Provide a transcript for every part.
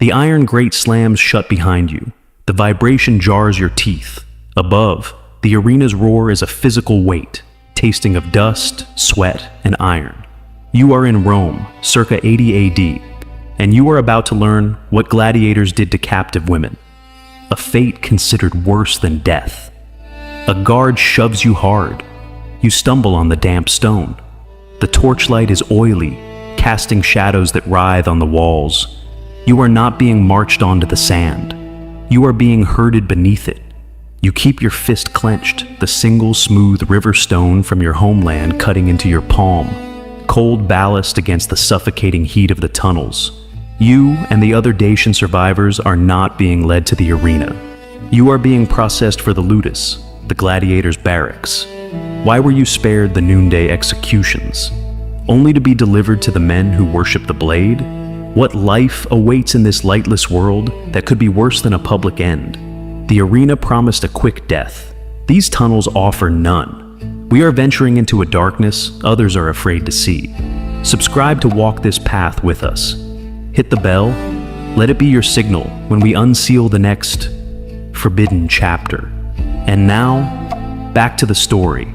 The iron grate slams shut behind you. The vibration jars your teeth. Above, the arena's roar is a physical weight, tasting of dust, sweat, and iron. You are in Rome, circa 80 AD, and you are about to learn what gladiators did to captive women. A fate considered worse than death. A guard shoves you hard. You stumble on the damp stone. The torchlight is oily, casting shadows that writhe on the walls. You are not being marched onto the sand. You are being herded beneath it. You keep your fist clenched, the single smooth river stone from your homeland cutting into your palm, cold ballast against the suffocating heat of the tunnels. You and the other Dacian survivors are not being led to the arena. You are being processed for the Ludus, the gladiators' barracks. Why were you spared the noonday executions? Only to be delivered to the men who worship the blade? What life awaits in this lightless world that could be worse than a public end? The arena promised a quick death. These tunnels offer none. We are venturing into a darkness others are afraid to see. Subscribe to walk this path with us. Hit the bell. Let it be your signal when we unseal the next forbidden chapter. And now, back to the story.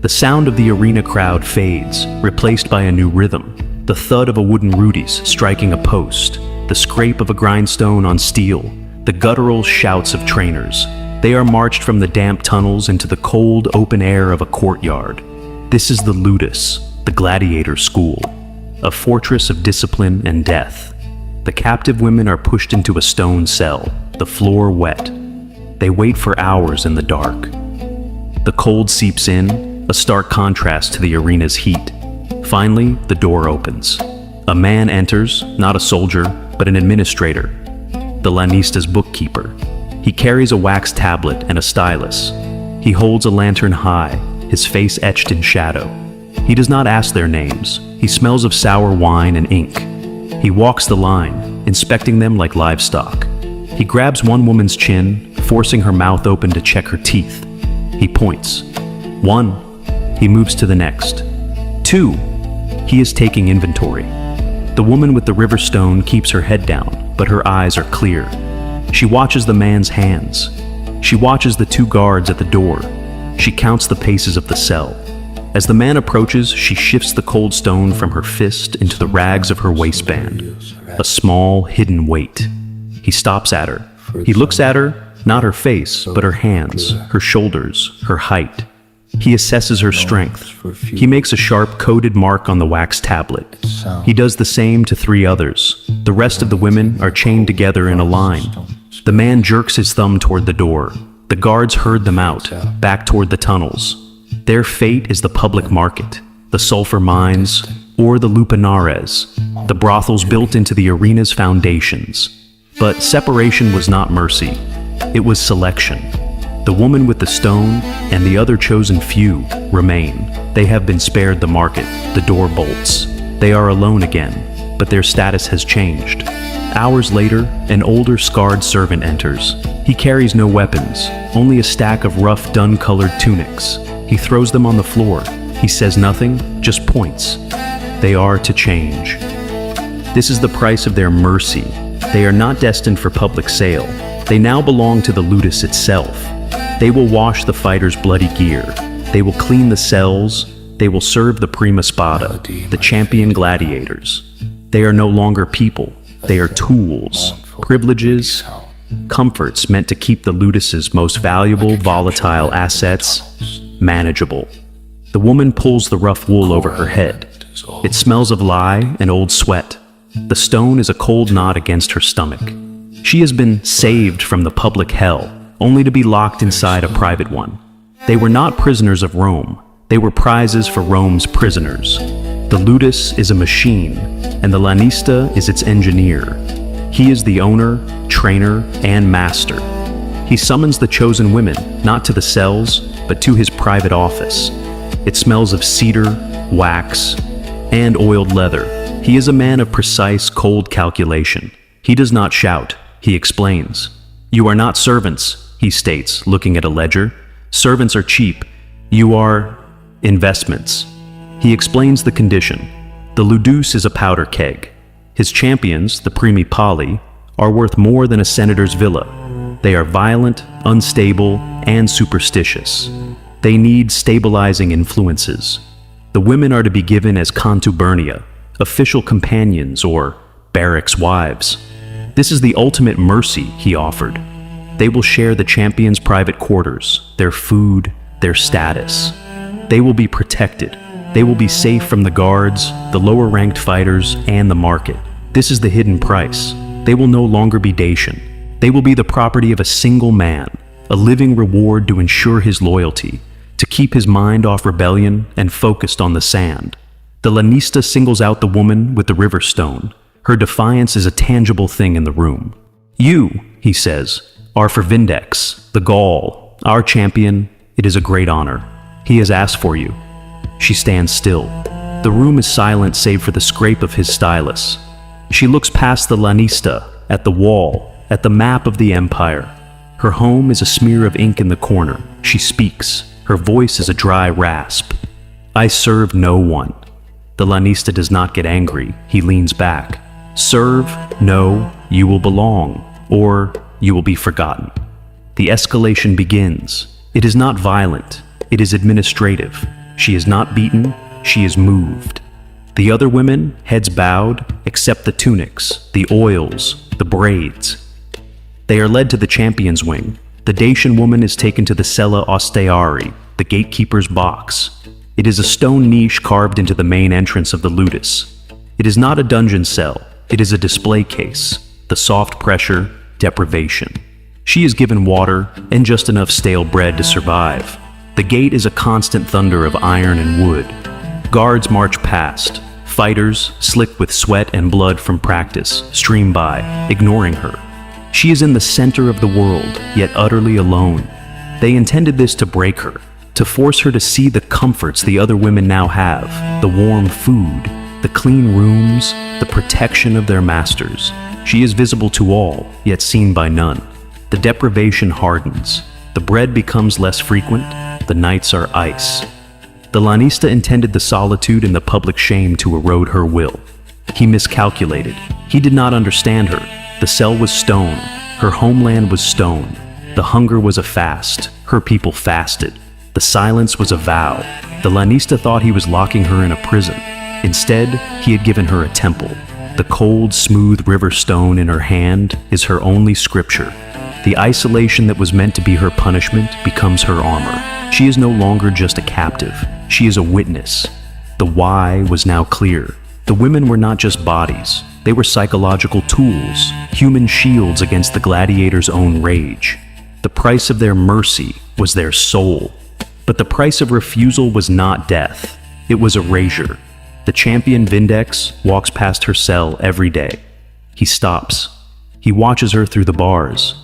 The sound of the arena crowd fades, replaced by a new rhythm. The thud of a wooden Ludus striking a post, the scrape of a grindstone on steel, the guttural shouts of trainers. They are marched from the damp tunnels into the cold, open air of a courtyard. This is the Ludus, the gladiator school, a fortress of discipline and death. The captive women are pushed into a stone cell, the floor wet. They wait for hours in the dark. The cold seeps in, a stark contrast to the arena's heat. Finally, the door opens. A man enters, not a soldier, but an administrator, the Lanista's bookkeeper. He carries a wax tablet and a stylus. He holds a lantern high, his face etched in shadow. He does not ask their names. He smells of sour wine and ink. He walks the line, inspecting them like livestock. He grabs one woman's chin, forcing her mouth open to check her teeth. He points. 1. He moves to the next. 2. He is taking inventory. The woman with the river stone keeps her head down, but her eyes are clear. She watches the man's hands. She watches the 2 guards at the door. She counts the paces of the cell. As the man approaches, she shifts the cold stone from her fist into the rags of her waistband. A small, hidden weight. He stops at her. He looks at her, not her face, but her hands, her shoulders, her height. He assesses her strength. He makes a sharp, coded mark on the wax tablet. He does the same to 3 others. The rest of the women are chained together in a line. The man jerks his thumb toward the door. The guards herd them out, back toward the tunnels. Their fate is the public market, the sulfur mines, or the lupanares, the brothels built into the arena's foundations. But separation was not mercy. It was selection. The woman with the stone and the other chosen few remain. They have been spared the market. The door bolts. They are alone again, but their status has changed. Hours later, an older, scarred servant enters. He carries no weapons, only a stack of rough, dun-colored tunics. He throws them on the floor. He says nothing, just points. They are to change. This is the price of their mercy. They are not destined for public sale. They now belong to the Ludus itself. They will wash the fighters' bloody gear. They will clean the cells. They will serve the prima spada, the champion gladiators. They are no longer people. They are tools, privileges, comforts meant to keep the Ludus's most valuable, volatile assets manageable. The woman pulls the rough wool over her head. It smells of lye and old sweat. The stone is a cold knot against her stomach. She has been saved from the public hell, only to be locked inside a private one. They were not prisoners of Rome. They were prizes for Rome's prisoners. The Ludus is a machine, and the Lanista is its engineer. He is the owner, trainer, and master. He summons the chosen women, not to the cells, but to his private office. It smells of cedar, wax, and oiled leather. He is a man of precise, cold calculation. He does not shout, he explains. You are not servants, he states, looking at a ledger. Servants are cheap. You are investments. He explains the condition. The Ludus is a powder keg. His champions, the primi pali, are worth more than a senator's villa. They are violent, unstable, and superstitious. They need stabilizing influences. The women are to be given as contubernia, official companions or barracks wives. This is the ultimate mercy he offered. They will share the champion's private quarters, their food, their status. They will be protected. They will be safe from the guards, the lower-ranked fighters, and the market. This is the hidden price. They will no longer be Dacian. They will be the property of a single man, a living reward to ensure his loyalty, to keep his mind off rebellion and focused on the sand. The Lanista singles out the woman with the river stone. Her defiance is a tangible thing in the room. You, he says, are for Vindex, the Gaul, our champion. It is a great honor. He has asked for you. She stands still. The room is silent save for the scrape of his stylus. She looks past the Lanista, at the wall, at the map of the empire. Her home is a smear of ink in the corner. She speaks. Her voice is a dry rasp. I serve no one. The Lanista does not get angry. He leans back. Serve? No, you will belong, or you will be forgotten. The escalation begins. It is not violent. It is administrative. She is not beaten. She is moved. The other women, heads bowed, accept the tunics, the oils, the braids. They are led to the champion's wing. The Dacian woman is taken to the cella austeari, the gatekeeper's box. It is a stone niche carved into the main entrance of the Ludus. It is not a dungeon cell. It is a display case, the soft pressure, deprivation. She is given water and just enough stale bread to survive. The gate is a constant thunder of iron and wood. Guards march past. Fighters, slick with sweat and blood from practice, stream by, ignoring her. She is in the center of the world, yet utterly alone. They intended this to break her, to force her to see the comforts the other women now have, the warm food, the clean rooms, the protection of their masters. She is visible to all, yet seen by none. The deprivation hardens. The bread becomes less frequent. The nights are ice. The Lanista intended the solitude and the public shame to erode her will. He miscalculated. He did not understand her. The cell was stone. Her homeland was stone. The hunger was a fast. Her people fasted. The silence was a vow. The Lanista thought he was locking her in a prison. Instead, he had given her a temple. The cold, smooth river stone in her hand is her only scripture. The isolation that was meant to be her punishment becomes her armor. She is no longer just a captive. She is a witness. The why was now clear. The women were not just bodies. They were psychological tools, human shields against the gladiator's own rage. The price of their mercy was their soul. But the price of refusal was not death. It was erasure. The champion Vindex walks past her cell every day. He stops. He watches her through the bars.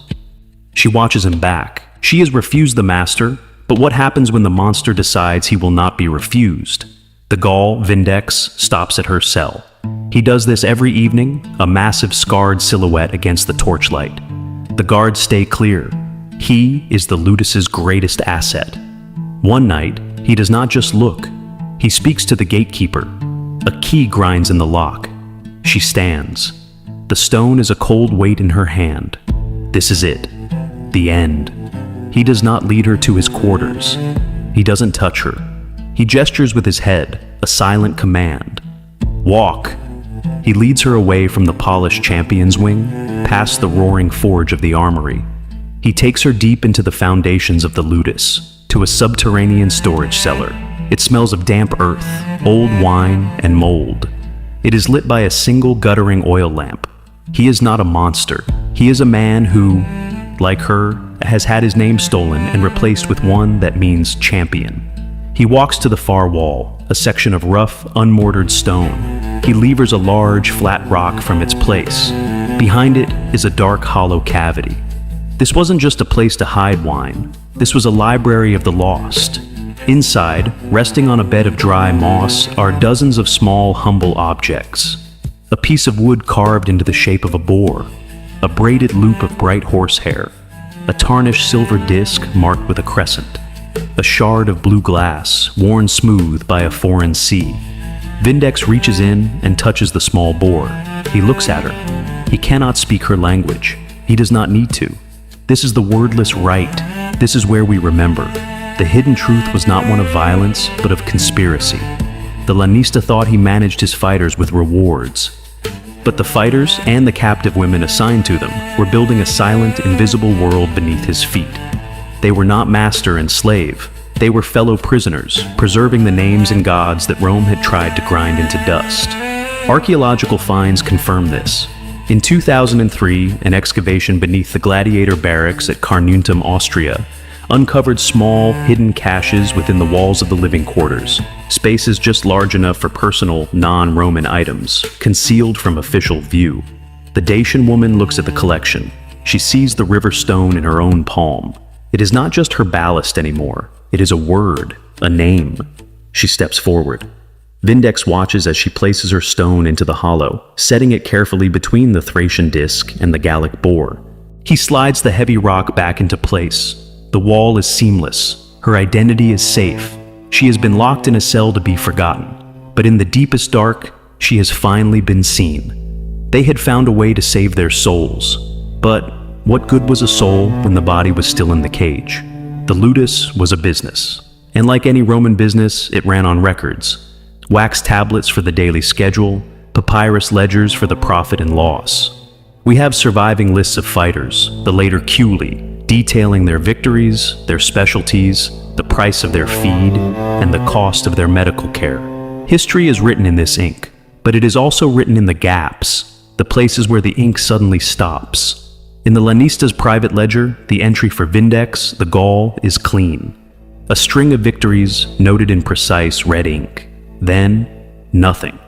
She watches him back. She has refused the master, but what happens when the monster decides he will not be refused? The Gaul, Vindex, stops at her cell. He does this every evening, a massive scarred silhouette against the torchlight. The guards stay clear. He is the Ludus's greatest asset. One night, he does not just look. He speaks to the gatekeeper. A key grinds in the lock. She stands. The stone is a cold weight in her hand. This is it. The end. He does not lead her to his quarters. He doesn't touch her. He gestures with his head, a silent command. Walk. He leads her away from the polished champion's wing, past the roaring forge of the armory. He takes her deep into the foundations of the Ludus, to a subterranean storage cellar. It smells of damp earth, old wine, and mold. It is lit by a single guttering oil lamp. He is not a monster. He is a man who, like her, has had his name stolen and replaced with one that means champion. He walks to the far wall, a section of rough, unmortared stone. He levers a large, flat rock from its place. Behind it is a dark, hollow cavity. This wasn't just a place to hide wine. This was a library of the lost. Inside, resting on a bed of dry moss, are dozens of small, humble objects. A piece of wood carved into the shape of a boar, a braided loop of bright horsehair, a tarnished silver disc marked with a crescent, a shard of blue glass worn smooth by a foreign sea. Vindex reaches in and touches the small boar. He looks at her. He cannot speak her language. He does not need to. This is the wordless rite. This is where we remember. The hidden truth was not one of violence, but of conspiracy. The Lanista thought he managed his fighters with rewards. But the fighters and the captive women assigned to them were building a silent, invisible world beneath his feet. They were not master and slave. They were fellow prisoners, preserving the names and gods that Rome had tried to grind into dust. Archaeological finds confirm this. In 2003, an excavation beneath the Gladiator barracks at Carnuntum, Austria, uncovered small, hidden caches within the walls of the living quarters, spaces just large enough for personal, non-Roman items, concealed from official view. The Dacian woman looks at the collection. She sees the river stone in her own palm. It is not just her ballast anymore. It is a word, a name. She steps forward. Vindex watches as she places her stone into the hollow, setting it carefully between the Thracian disc and the Gallic boar. He slides the heavy rock back into place. The wall is seamless. Her identity is safe. She has been locked in a cell to be forgotten. But in the deepest dark, she has finally been seen. They had found a way to save their souls. But what good was a soul when the body was still in the cage? The Ludus was a business. And like any Roman business, it ran on records. Wax tablets for the daily schedule, papyrus ledgers for the profit and loss. We have surviving lists of fighters, the later Culi, detailing their victories, their specialties, the price of their feed, and the cost of their medical care. History is written in this ink, but it is also written in the gaps, the places where the ink suddenly stops. In the Lanista's private ledger, the entry for Vindex, the Gaul, is clean. A string of victories noted in precise red ink. Then, nothing.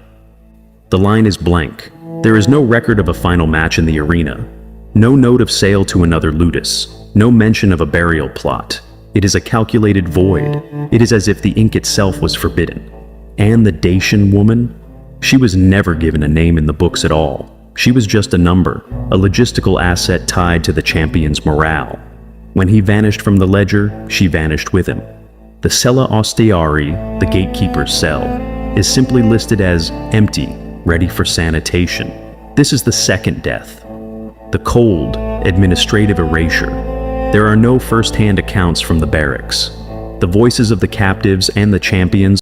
The line is blank. There is no record of a final match in the arena. No note of sale to another Ludus. No mention of a burial plot. It is a calculated void. It is as if the ink itself was forbidden. And the Dacian woman? She was never given a name in the books at all. She was just a number, a logistical asset tied to the champion's morale. When he vanished from the ledger, she vanished with him. The Cella Ostiari, the Gatekeeper's cell, is simply listed as empty, ready for sanitation. This is the second death. The cold, administrative erasure. There are no first-hand accounts from the barracks. The voices of the captives and the champions